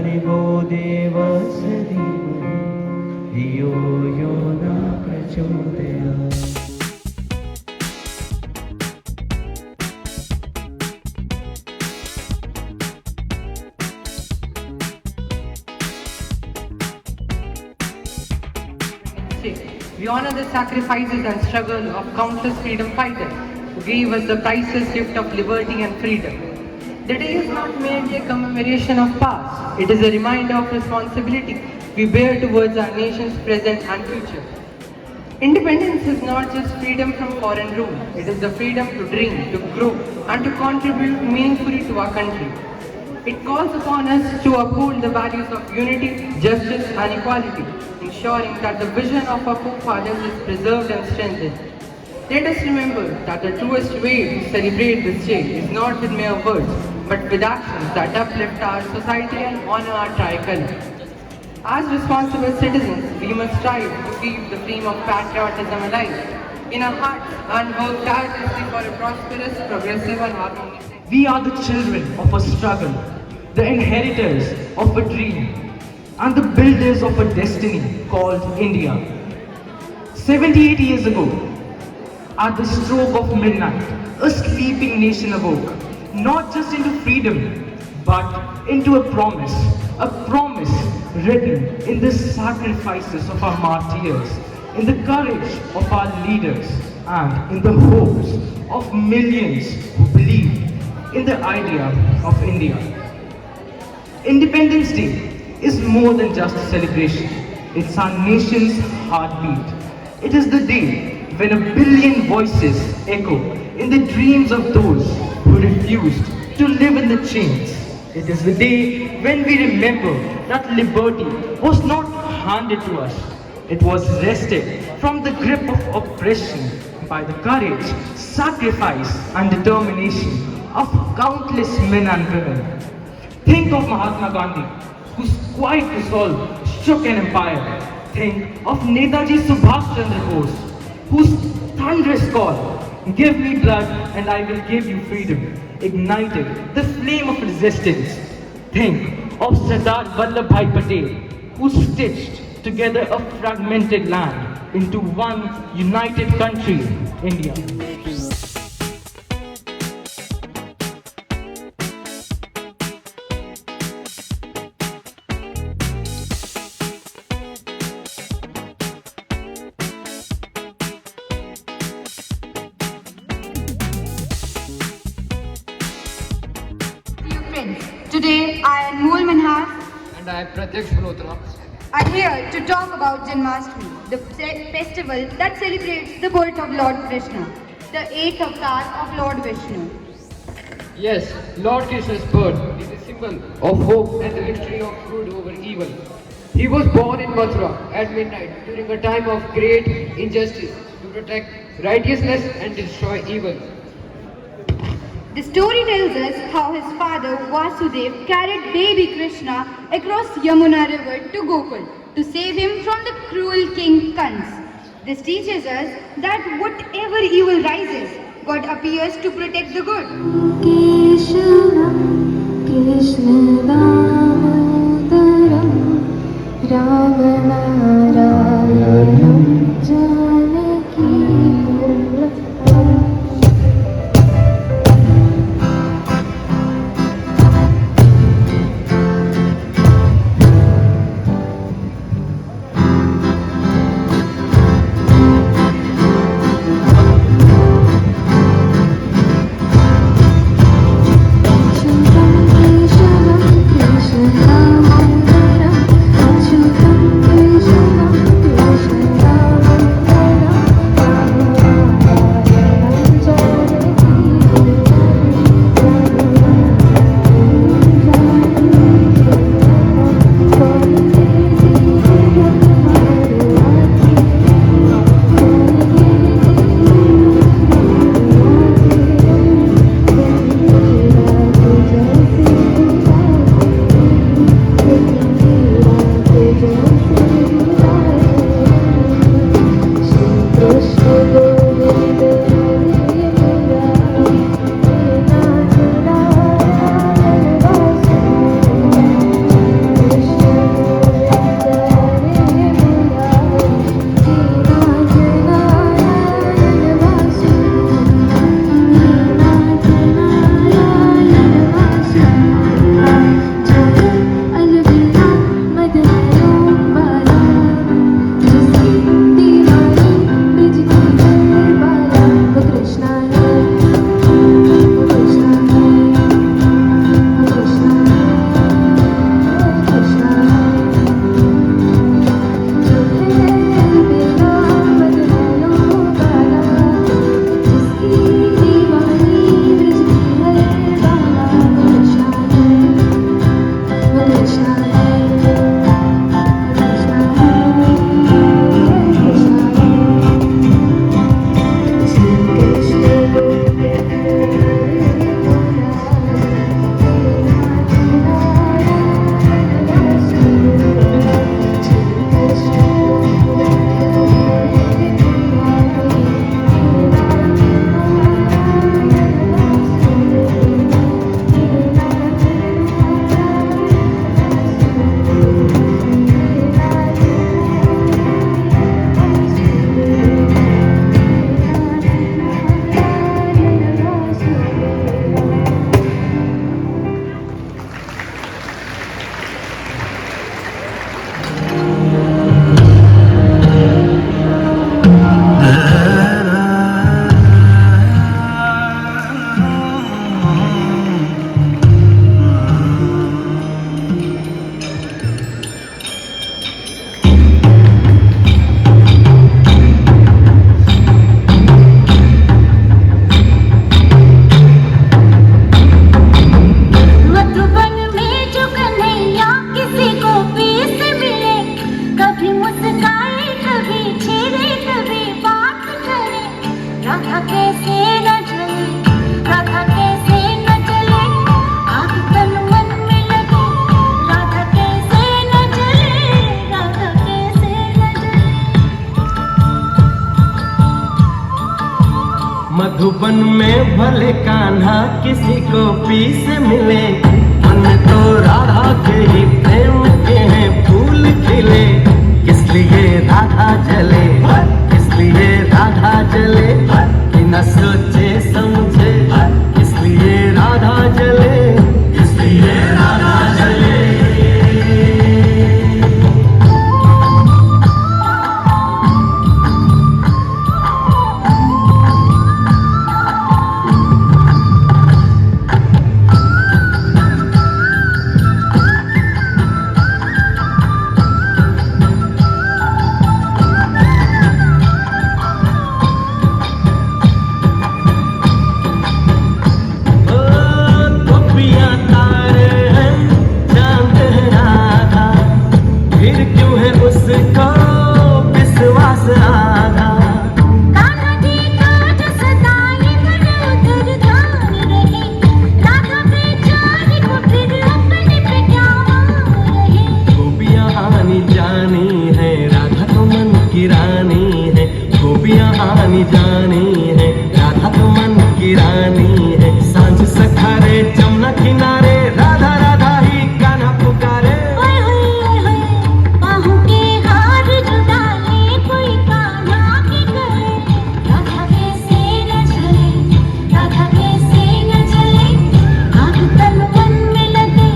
भर्गो देवस्य धीमहि धियो यो न प्रचोदयात्। We honor the sacrifices and struggle of countless freedom fighters who gave us the priceless gift of liberty and freedom. The day is not merely a commemoration of past, it is a reminder of responsibility we bear towards our nation's present and future. Independence is not just freedom from foreign rule, it is the freedom to dream, to grow, and to contribute meaningfully to our country. It calls upon us to uphold the values of unity, justice, and equality, ensuring that the vision of our forefathers is preserved and strengthened. Let us remember that the truest way to celebrate this day is not with mere words, but with actions that uplift our society and honor our tricolor. As responsible citizens, we must strive to keep the flame of patriotism alive in our hearts and work tirelessly for a prosperous, progressive, and harmonious. We are the children of a struggle, the inheritors of a dream, and the builders of a destiny called India. 78 years ago, at the stroke of midnight, a sleeping nation awoke, not just into freedom, but into a promise written in the sacrifices of our martyrs, in the courage of our leaders, and in the hopes of millions who believed in the idea of India. Independence Day is more than just a celebration. It's our nation's heartbeat. It is the day when a billion voices echo in the dreams of those who refused to live in the chains. It is the day when we remember that liberty was not handed to us. It was wrested from the grip of oppression by the courage, sacrifice, and determination of countless men and women. Think of Mahatma Gandhi, whose quiet resolve shook an empire. Think of Netaji Subhash Chandra Bose, whose thunderous call, "Give me blood and I will give you freedom," ignited the flame of resistance. Think of Sardar Vallabhbhai Patel, who stitched together a fragmented land into one united country, India. Today, I am Mool Manhas And I am Pratyaksh Malhotra. are here to talk about Janmashtami, the festival that celebrates the birth of Lord Krishna, the 8th avatar of Lord Vishnu. Yes, Lord Krishna's birth is a symbol of hope and the victory of good over evil. He was born in Mathura at midnight during a time of great injustice to protect righteousness and destroy evil. The story tells us how his father Vasudev carried baby Krishna across Yamuna river to Gokul to save him from the cruel king Kans. This teaches us that whatever evil rises, God appears to protect the good. Keshava Krishna Damodaram Ramanarayanam Janaki Krishna Damodaram Achyutam Krishna Madhuban में भले कान्हा किसी को P से मिले, मन तो राधा के ही प्रेम के हैं फूल खिले। किस लिए राधा जले, किस लिए राधा जले, बिना सोचे समझे, किस लिए राधा जले, किस लिए राधा जले। आनी जानी है राधा तो मन की रानी है। सांझ सखारे जमुना किनारे राधा राधा ही गाना पुकारे। बाहों के हार जो डाले कोई कान्हा के गले, राधा कैसे न चले, राधा कैसे न चले, आग तन मन में लगे,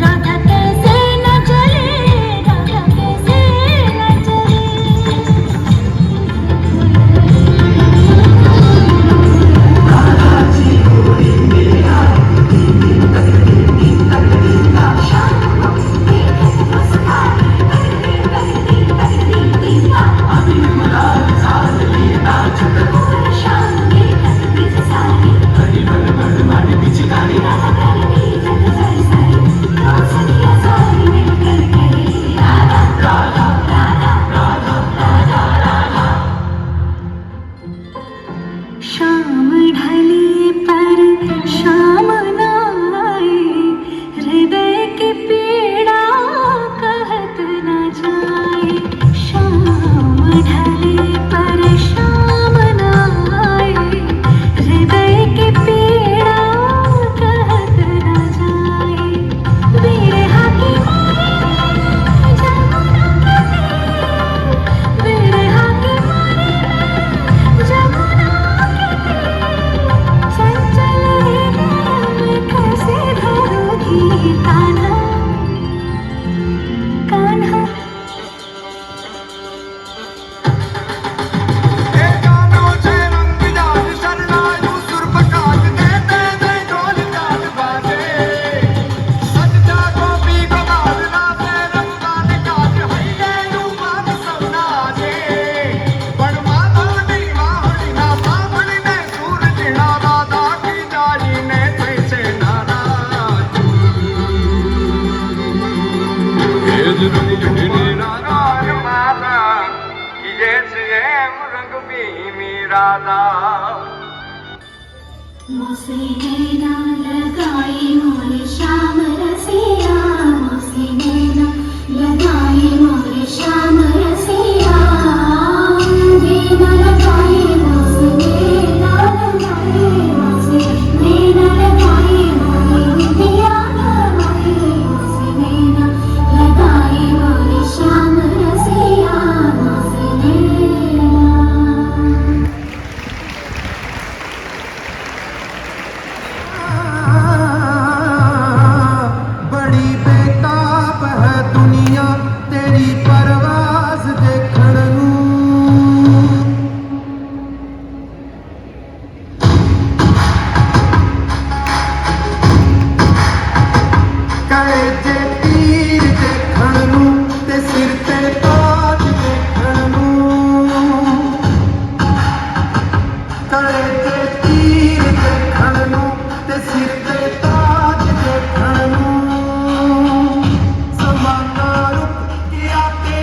राधा कैसे न चले, राधा कैसे न चले। शाम ढली पर शाम न आए, हृदय की पीड़ा कहत न जाए। शाम ढली पर शाम न आए, हृदय की पीड़ा कहत न जाए। बिरहा की मारे जमुना के तीर, बिरहा की मारे जमुना चंचल हृदय कैसे भरोगी कान्हा, कान्हा। मोसे नैना लगाई मोरे श्याम रसिया, मोसे नैना लगाई मोरे श्याम रसिया। नैना लगाई मोसे नैना लगाई, मोसे नैना लगाई मोरे दिया लगाई, मोसे नैना लगाई मोरे श्याम रसिया, मोसे नैना। बड़ी बेताब है दुनिया तेरी परवाज देखण नूं। कहे जे तीर देखण नूं ते सिर ते ताज देखण नूं। कहे जे तीर देखण नूं ते सिर ते ताज देखण नूं। ज़माना रुक गया ते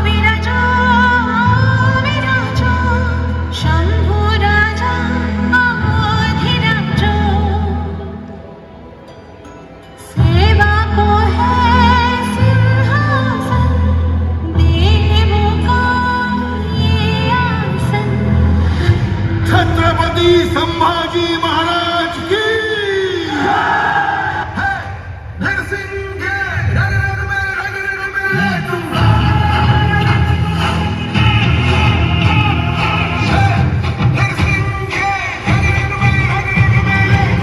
विराजो विराजो शंभु राजा अधिराजो सेवा को है सिंहासन देवों का ये आसन छत्रपति संभाजी महाराज की नरसिंह के रग में दूंगा। नरसिंह के रग में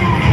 दूंगा।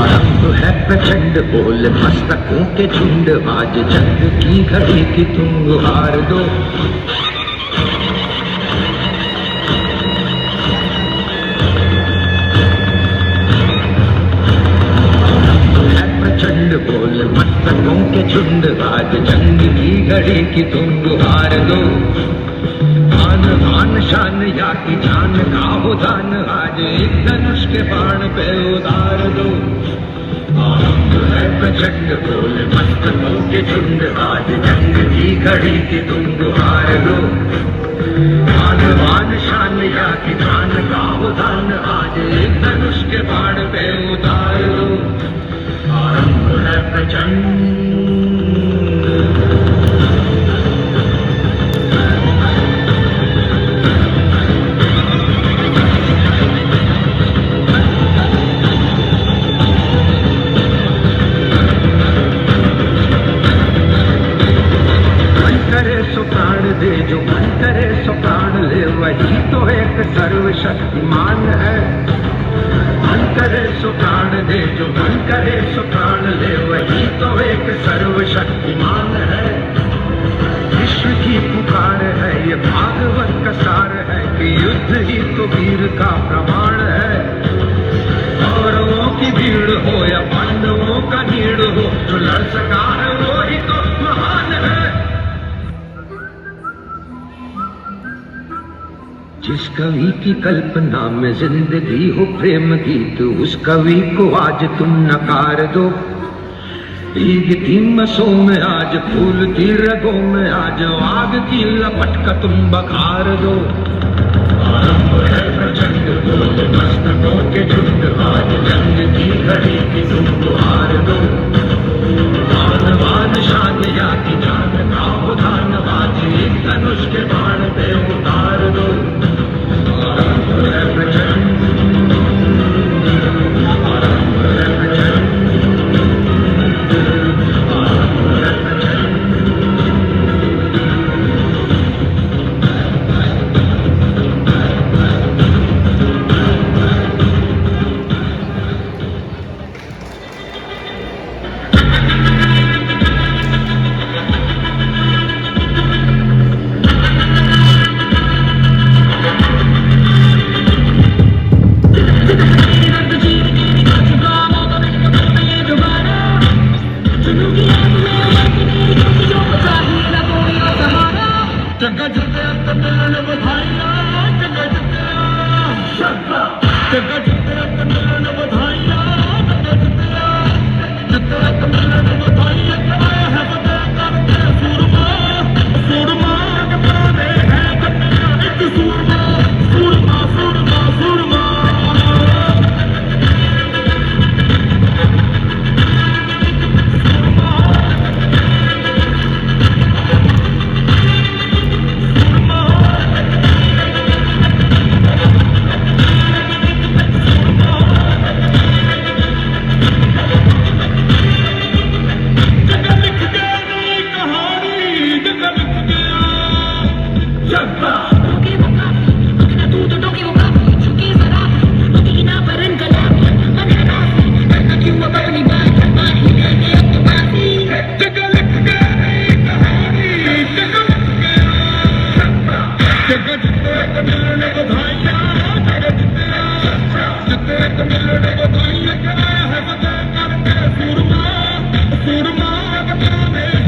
आरंभ है प्रचंड बोल मस्तकों के झुंड आज जंग की घड़ी की तुम गुहार दो आरंभ है प्रचंड बोल मस्तकों के झुंड आज जंग की घड़ी की तुम गुहार दो आन आन शान या की जान का हो दान आज एक धनुष के बाण पे उतार दो आरंभ है प्रचंड बोल मस्तकों के झुंड आज जंग की घड़ी की तुम गुहार दो आन आन शान या की जान का हो दान आज एक धनुष के बाण पे उतार दो आरंभ है प्रचंड सो प्राण दे जो मन करे सो प्राण ले वही तो एक सर्वशक्तिमान है मन करे सो प्राण दे जो मन करे सो प्राण ले वही तो एक सर्वशक्तिमान है विश्व की पुकार है ये भागवत का सार है कि युद्ध ही तो वीर का प्रमाण है कौरवों की भीड़ हो या पांडवों का नीड़ हो जो लड़ सका है वो ही तो महान है जिस कवि की कल्पना में जिंदगी हो प्रेम गीत उस कवि को आज तुम नकार दो भीगती मसों में आज फूलती रगों में आज आग की लपट का तुम बखार दो आरंभ है प्रचंड बोल मस्तकों के झुंड आज जंग की घड़ी की तुम गुहार दो आन बान शान या की जान का हो धान आज एक धनुष के बाण पे उतार दो आरंभ है प्रचंड आरंभ है प्रचंड आरंभ है प्रचंड नाग पावे